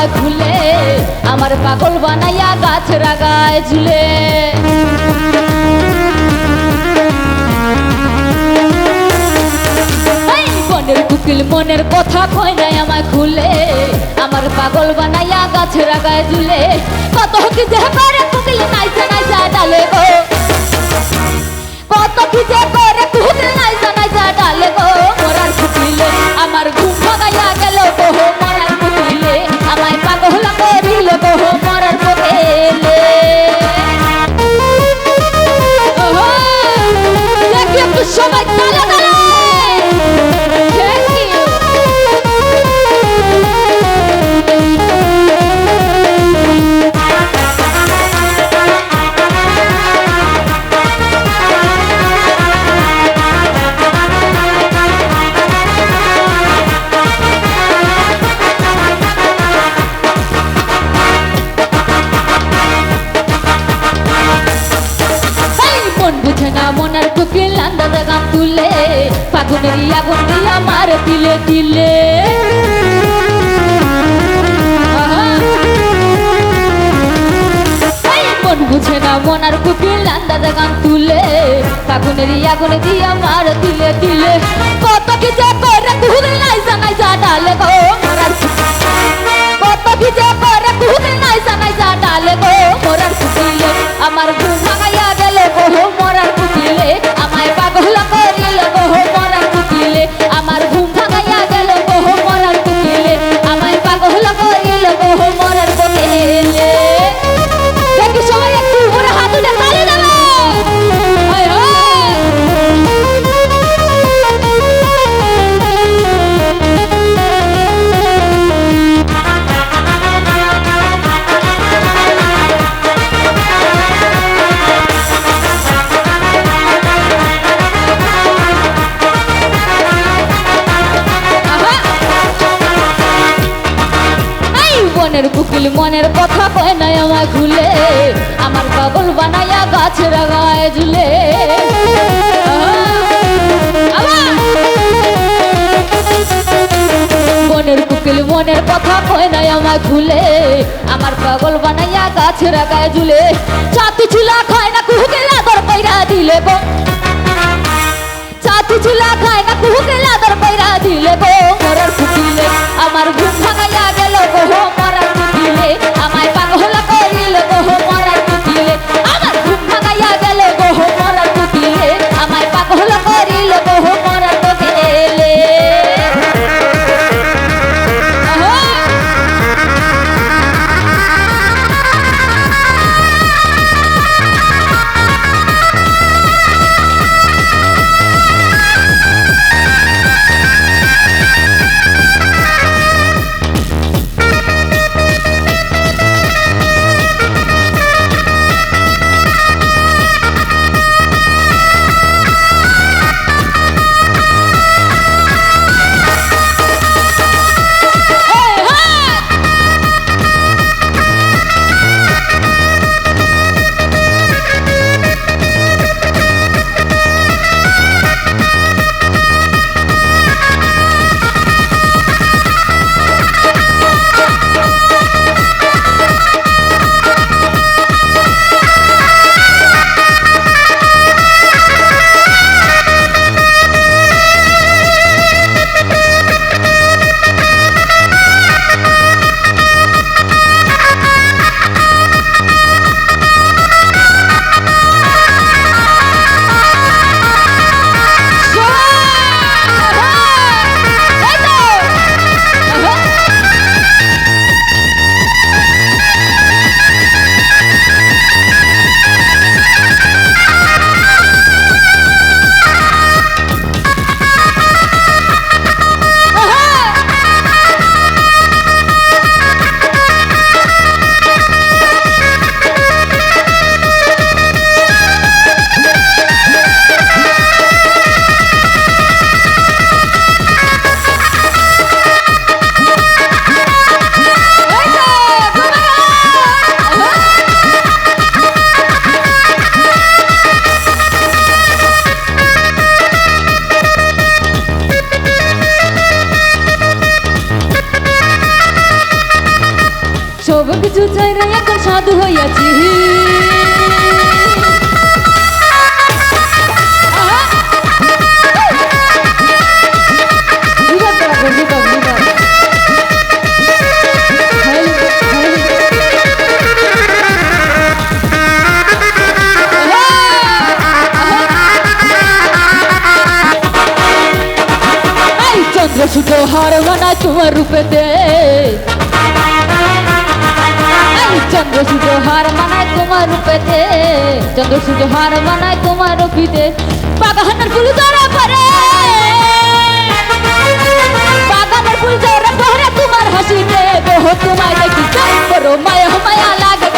আমায় খুলে আমার পাগল বানাইয়া গাছ রাগায় ঝুলে মনের কুকিল মনের কথা কয় নাই আমায় খুলে আমার পাগল বানাইয়া গাছ রাগায় ঝুলে কত কি যে করে কুকিল নাইচা নাইচা ডালে গো কত কি যে করে কুকিল নাইচা নাইচা ডালে গো মরার কুকিলে আমার ঘুম ভাগাইয়া গেল গো মরার কুকিলে আমায় পাগল করিল গো মরার কুকিলে ওহো দেখি একটু সবাই তালা তালা মনের কুকিল আন্দাজে গান তুলে ফাগুনের আগুন দিয়া মার দিলে দিলে মন বুঝে না মনার কুকিল আন্দাজে গান তুলে ফাগুনের আগুন দিয়া মার দিলে দিলে কত কি যে করে কুকিল নাইজা নাইজা ডালে গো মরার কত কি যে করে কুকিল নাইজা নাইজা ডালে গো মরার কুকিলে আমার ঘুম ভাঙাইয়া গেল গো মরার কুকিলে আমায় পাগল করিল গো মরার কুকিলে আমার ঘুম ভাঙাইয়া গেল গো মরার কুকিলে আমায় পাগল করিল গো মরার কুকিলে দেখি সবাই একটু উপরে হাত উঠে তালি দাও হায় মনের কুকিল মনের কথা কয় নাই আমায় খুলে আমার পাগল বানাইয়া গাছ রাগায় ঝুলে মনের কুকিল মনের কথা কয় নাই আমায় খুলে আমার পাগল বানাইয়া গাছ রাগায় ঝুলে চাতু চুলা খায় না কুকিল আদর কইরা দিলে গো চাতু চুলা খায় না কুকিল আদর কইরা দিলে গো মরার কুকিলে আমার ঘুম ভাঙাইয়া গেল গো মরার কুকিলে আমায় পাগল করিল গো মরার কুকিলে আমার ঘুম ভাঙাইয়া গেল গো মরার কুকিলে আমায় পাগল করিল গো মরার কুকিলে সাধু হইয়াছি চন্দ্র সূর্য হার মানায় তোমার রূপেতে চন্দ্র সূর্য হার মানায় তোমার রূপেতে চন্দ্র সূর্য হার মানায় তোমার রূপেতে বাগানের ফুল ধরা পরে বাগানের ফুল ধরা পরে তোমার হাসিতে দেহ তোমায় দেখি বড় মায়া মায়া লাগে